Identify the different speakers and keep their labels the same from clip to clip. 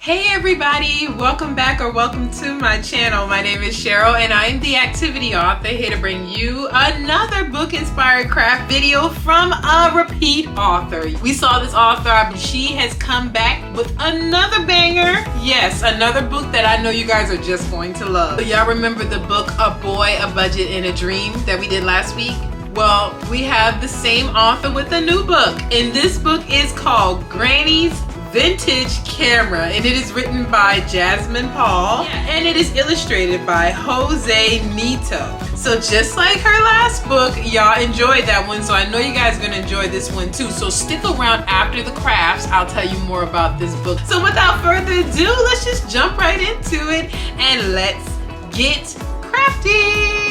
Speaker 1: Hey everybody, welcome back or welcome to my channel. My name is Cheryl and I'm the activity author here to bring you another book inspired craft video from a repeat author. We saw this author, she has come back with another banger. Yes, another book that I know you guys are just going to love. Y'all remember the book A Boy, A Budget, and a Dream that we did last week? Well, we have the same author with a new book, and this book is called Granny's Vintage Camera, and it is written by Jasmine and it is illustrated by Jose Nieto. So just like her last book, y'all enjoyed that one, so I know you guys are gonna enjoy this one too. So stick around after the crafts, I'll tell you more about this book. So without further ado, let's just jump right into it and let's get crafty.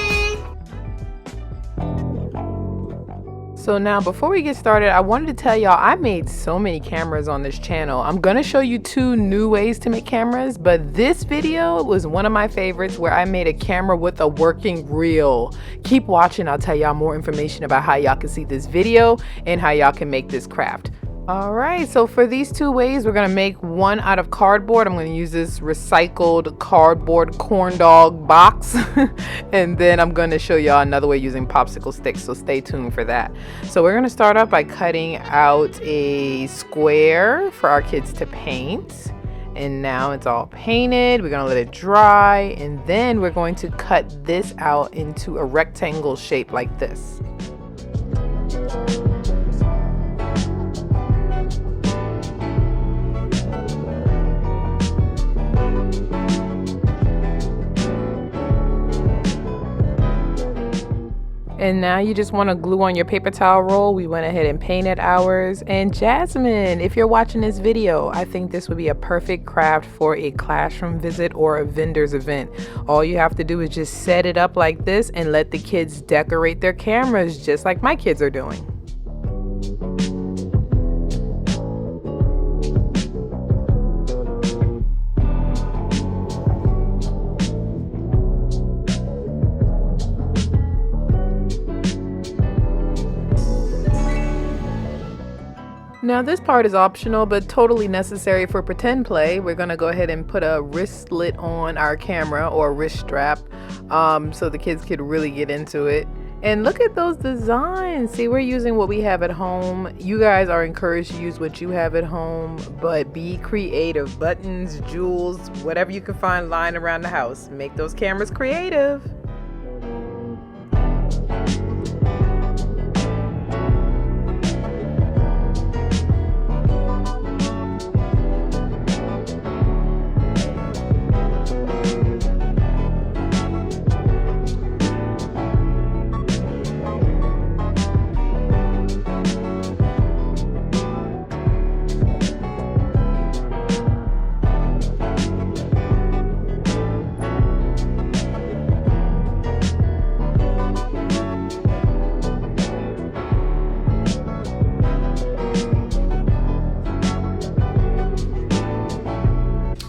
Speaker 2: So now before we get started, I wanted to tell y'all I made so many cameras on this channel. I'm gonna show you 2 new ways to make cameras, but this video was one of my favorites where I made a camera with a working reel. Keep watching, I'll tell y'all more information about how y'all can see this video and how y'all can make this craft. Alright, so for these 2 ways, we're going to make one out of cardboard. I'm going to use this recycled cardboard corn dog box. And then I'm going to show y'all another way using popsicle sticks, so stay tuned for that. So we're going to start off by cutting out a square for our kids to paint. And now it's all painted. We're going to let it dry. And then we're going to cut this out into a rectangle shape like this. And now you just want to glue on your paper towel roll. We went ahead and painted ours. And Jasmine, if you're watching this video, I think this would be a perfect craft for a classroom visit or a vendor's event. All you have to do is just set it up like this and let the kids decorate their cameras just like my kids are doing. Now this part is optional but totally necessary for pretend play. We're going to go ahead and put a wristlet on our camera or a wrist strap so the kids could really get into it. And look at those designs. See, we're using what we have at home. You guys are encouraged to use what you have at home, but be creative. Buttons, jewels, whatever you can find lying around the house. Make those cameras creative.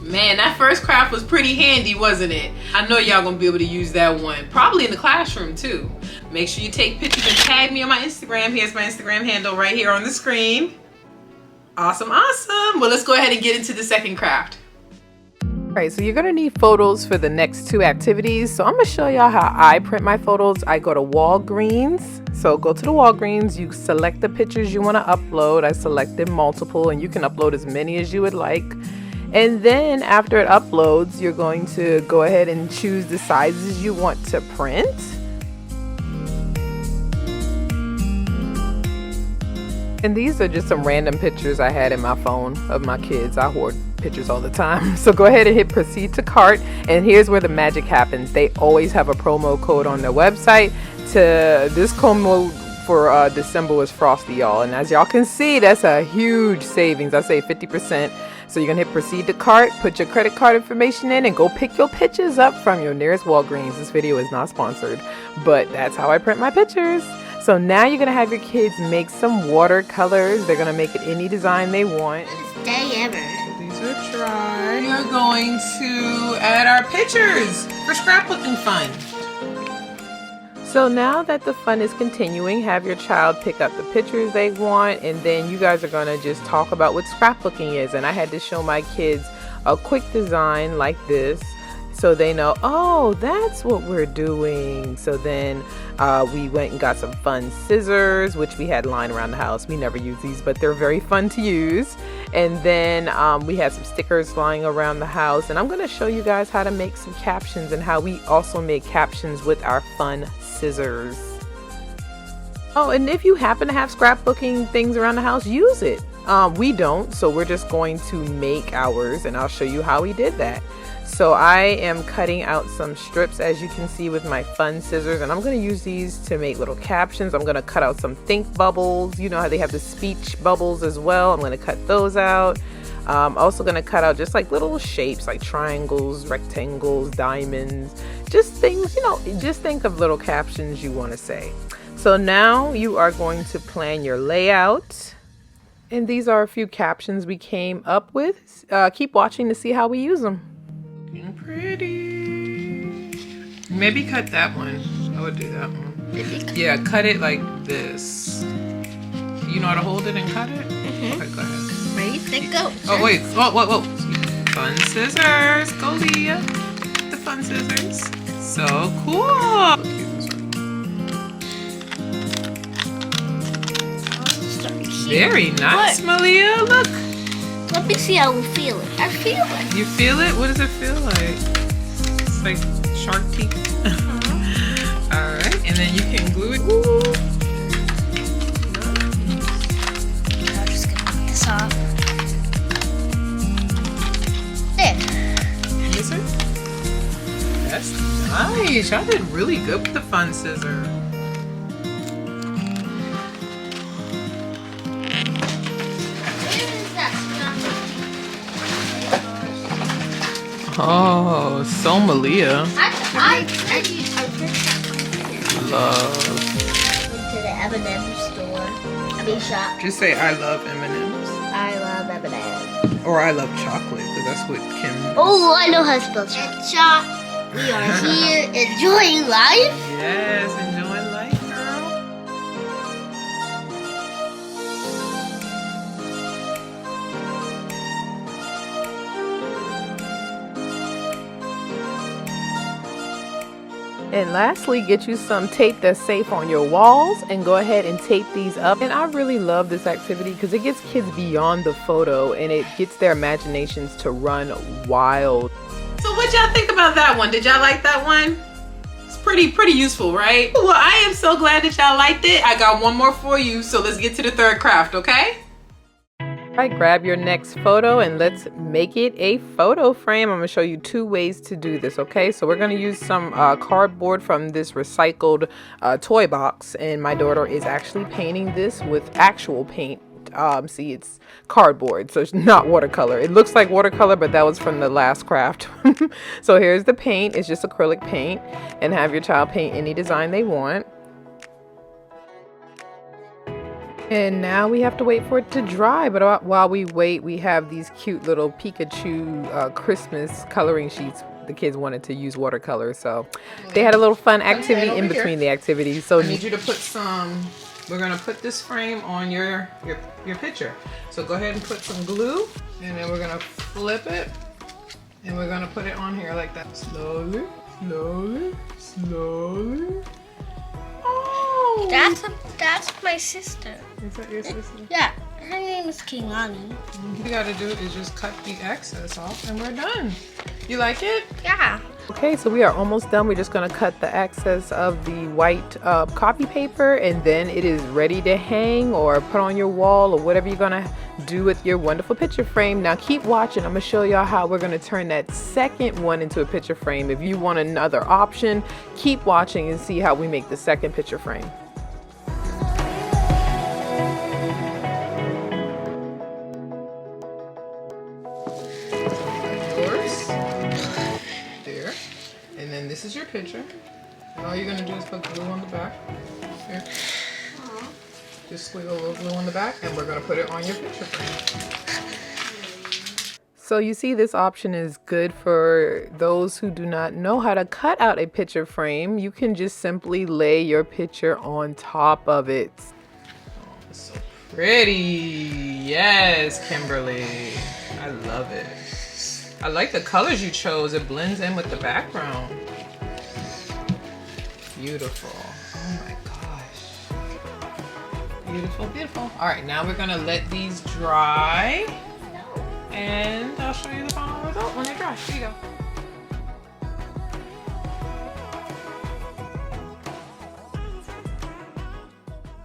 Speaker 1: Man, that first craft was pretty handy, wasn't it? I know y'all gonna be able to use that one, probably in the classroom too. Make sure you take pictures and tag me on my Instagram. Here's my Instagram handle right here on the screen. Awesome, awesome. Well, let's go ahead and get into the second craft.
Speaker 2: Alright, so you're going to need photos for the next 2 activities. So I'm going to show y'all how I print my photos. I go to Walgreens. So go to the Walgreens, you select the pictures you want to upload. I selected multiple, and you can upload as many as you would like. And then after it uploads, you're going to go ahead and choose the sizes you want to print. And these are just some random pictures I had in my phone of my kids. I hoard pictures all the time. So go ahead and hit proceed to cart. And here's where the magic happens. They always have a promo code on their website. This promo for December was Frosty, y'all. And as y'all can see, that's a huge savings. I say 50%. So you're going to hit proceed to cart, put your credit card information in, and go pick your pictures up from your nearest Walgreens. This video is not sponsored, but that's how I print my pictures. So now you're going to have your kids make some watercolors. They're going to make it any design they want.
Speaker 3: Best day ever.
Speaker 1: These are dry. We are going to add our pictures for Scrapbooking Fun.
Speaker 2: So now that the fun is continuing, have your child pick up the pictures they want, and then you guys are going to just talk about what scrapbooking is. And I had to show my kids a quick design like this, so they know, oh, that's what we're doing. So then we went and got some fun scissors, which we had lying around the house. We never use these, but they're very fun to use. And then we had some stickers lying around the house. And I'm going to show you guys how to make some captions and how we also make captions with our fun scissors. Oh, and if you happen to have scrapbooking things around the house, use it. We don't, so we're just going to make ours, and I'll show you how we did that. So I am cutting out some strips, as you can see, with my fun scissors, and I'm going to use these to make little captions. I'm going to cut out some think bubbles. You know how they have the speech bubbles as well. I'm going to cut those out. I'm also going to cut out just like little shapes like triangles, rectangles, diamonds, just things, you know, just think of little captions you want to say. So now you are going to plan your layout. And these are a few captions we came up with. Keep watching to see how we use them.
Speaker 1: Looking pretty. Maybe cut that one. I would do that one. Yeah, cut it like this. You know how to hold it and cut it? Mm-hmm. Okay, go ahead.
Speaker 3: Ready, set, go.
Speaker 1: Oh, wait. Whoa. Fun scissors. Go, Leah. The fun scissors. So cool. Very nice, Malia. Look.
Speaker 3: Let me see how we feel it. I feel it.
Speaker 1: You feel it? What does it feel like? It's like shark teeth. All right, and then you can glue it. Ooh.
Speaker 3: I'm just gonna make this off. There.
Speaker 1: Is it? That's nice. Y'all did really good with the fun scissor. Oh, so Malia.
Speaker 3: I
Speaker 1: Love.
Speaker 3: went to the M&M store. I mean shop.
Speaker 1: Just say I love M&Ms.
Speaker 3: I love M&M.
Speaker 1: Or I love chocolate, because that's what Kim.
Speaker 3: Oh, I know how to spell chocolate. We are here enjoying life.
Speaker 1: Yes, enjoying life, girl.
Speaker 2: And lastly, get you some tape that's safe on your walls and go ahead and tape these up. And I really love this activity because it gets kids beyond the photo and it gets their imaginations to run wild.
Speaker 1: So what y'all think about that one? Did y'all like that one? It's pretty useful, right? Well, I am so glad that y'all liked it. I got one more for you, so let's get to the third craft, okay?
Speaker 2: All right, grab your next photo and let's make it a photo frame. I'm gonna show you 2 ways to do this, okay? So we're gonna use some cardboard from this recycled toy box, and my daughter is actually painting this with actual paint. See, it's cardboard, so it's not watercolor. It looks like watercolor, but that was from the last craft. So here's the paint. It's just acrylic paint, and have your child paint any design they want. And now we have to wait for it to dry, but while we wait, we have these cute little Pikachu Christmas coloring sheets. The kids wanted to use watercolor, so they had a little fun activity in between the activities. So
Speaker 1: I need you to put some, we're gonna put this frame on your picture. So go ahead and put some glue, and then we're gonna flip it, and we're gonna put it on here like that. Slowly, slowly, slowly. Oh!
Speaker 3: That's my sister.
Speaker 1: Is that your sister?
Speaker 3: Yeah, her name is Kingani.
Speaker 1: All you gotta do is just cut the excess off and we're done. You like it?
Speaker 3: Yeah.
Speaker 2: Okay, so we are almost done. We're just gonna cut the excess of the white copy paper, and then it is ready to hang or put on your wall or whatever you're gonna do with your wonderful picture frame. Now keep watching. I'm gonna show y'all how we're gonna turn that second one into a picture frame. If you want another option, keep watching and see how we make the second picture frame.
Speaker 1: This is your picture. And all you're gonna do is put glue on the back. Here. Just squiggle a little glue on the back, and we're gonna put it on your picture frame.
Speaker 2: So you see, this option is good for those who do not know how to cut out a picture frame. You can just simply lay your picture on top of it.
Speaker 1: Oh, it's so pretty. Yes, Kimberly. I love it. I like the colors you chose. It blends in with the background. Beautiful. Oh my gosh. Beautiful, beautiful. All right, now we're gonna let these dry. And I'll show you the final result when they're dry. Here you go.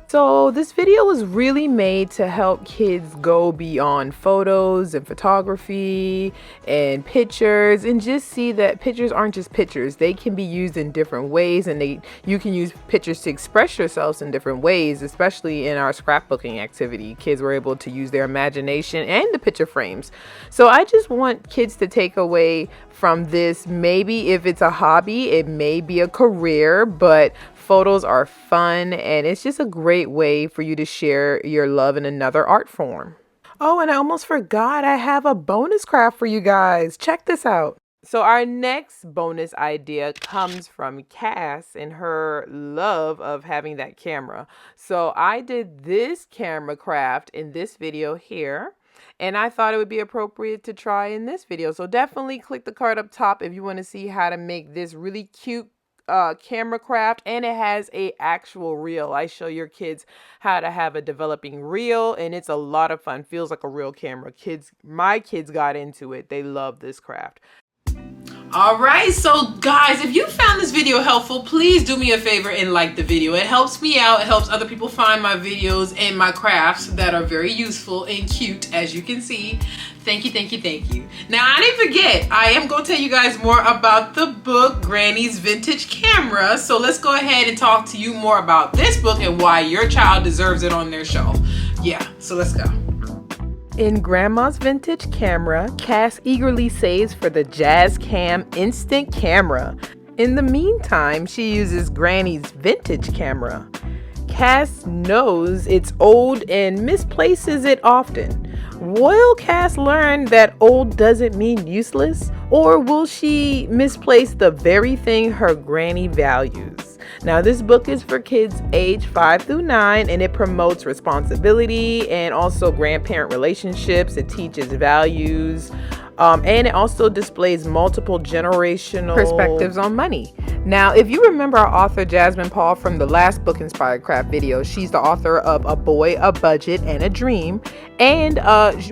Speaker 2: So this video was really made to help kids go beyond photos and photography and pictures, and just see that pictures aren't just pictures. They can be used in different ways, and you can use pictures to express yourselves in different ways, especially in our scrapbooking activity. Kids were able to use their imagination and the picture frames. So I just want kids to take away from this, maybe if it's a hobby, it may be a career, but photos are fun, and it's just a great way for you to share your love in another art form. Oh, and I almost forgot, I have a bonus craft for you guys. Check this out. So our next bonus idea comes from Cass and her love of having that camera. So I did this camera craft in this video here, and I thought it would be appropriate to try in this video. So definitely click the card up top if you want to see how to make this really cute camera craft, and it has a actual reel. I show your kids how to have a developing reel, and it's a lot of fun. Feels like a real camera. My kids got into it. They love this craft.
Speaker 1: All right, so guys, if you found this video helpful, please do me a favor and like the video. It helps me out. It helps other people find my videos and my crafts that are very useful and cute, as you can see. Thank you, thank you, thank you. Now, I didn't forget, I am going to tell you guys more about the book, Granny's Vintage Camera. So let's go ahead and talk to you more about this book and why your child deserves it on their shelf. Yeah, so let's go.
Speaker 2: In Grandma's Vintage Camera, Cass eagerly saves for the JazzCam Instant Camera. In the meantime, she uses Granny's Vintage Camera. Cass knows it's old and misplaces it often. Will Cass learn that old doesn't mean useless? Or will she misplace the very thing her granny values? Now, this book is for kids age 5 through 9, and it promotes responsibility and also grandparent relationships. It teaches values, and it also displays multiple generational perspectives on money. Now, if you remember our author Jasmine Paul from the last book inspired craft video, she's the author of A Boy, a Budget, and a Dream. And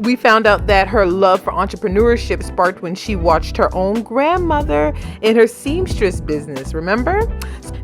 Speaker 2: we found out that her love for entrepreneurship sparked when she watched her own grandmother in her seamstress business, remember?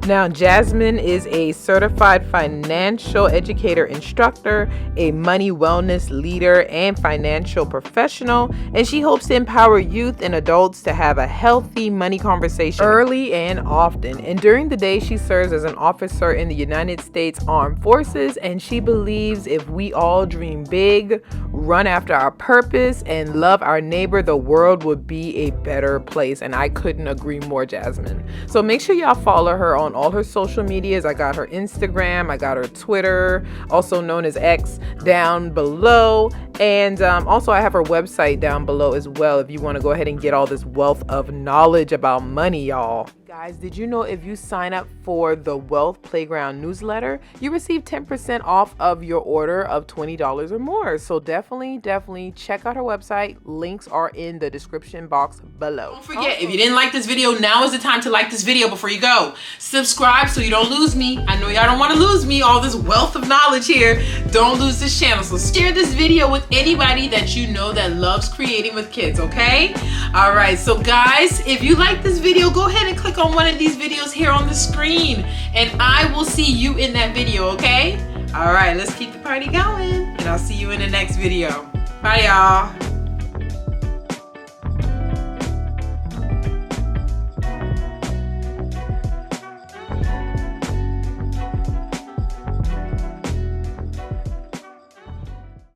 Speaker 2: Now, Jasmine is a certified financial educator instructor, a money wellness leader, and financial professional, and she hopes to empower youth and adults to have a healthy money conversation early and often. And during the day, she serves as an officer in the United States Armed Forces, and she believes if we all dream big, run after our purpose, and love our neighbor, the world would be a better place. And I couldn't agree more, Jasmine. So make sure y'all follow her on all her social medias. I got her Instagram, I got her Twitter, also known as X, down below. And also I have her website down below as well if you want to go ahead and get all this wealth of knowledge about money, y'all. Guys, did you know if you sign up for the Wealth Playground newsletter, you receive 10% off of your order of $20 or more? So definitely check out her website. Links are in the description box below.
Speaker 1: Don't forget, if you didn't like this video, now is the time to like this video before you go. Subscribe so you don't lose me. I know y'all don't want to lose me, all this wealth of knowledge here. Don't lose this channel. So share this video with anybody that you know that loves creating with kids, okay? All right, so guys, if you like this video, go ahead and click on one of these videos here on the screen, and I will see you in that video, okay? All right, let's keep the party going, and I'll see you in the next video. Bye, y'all.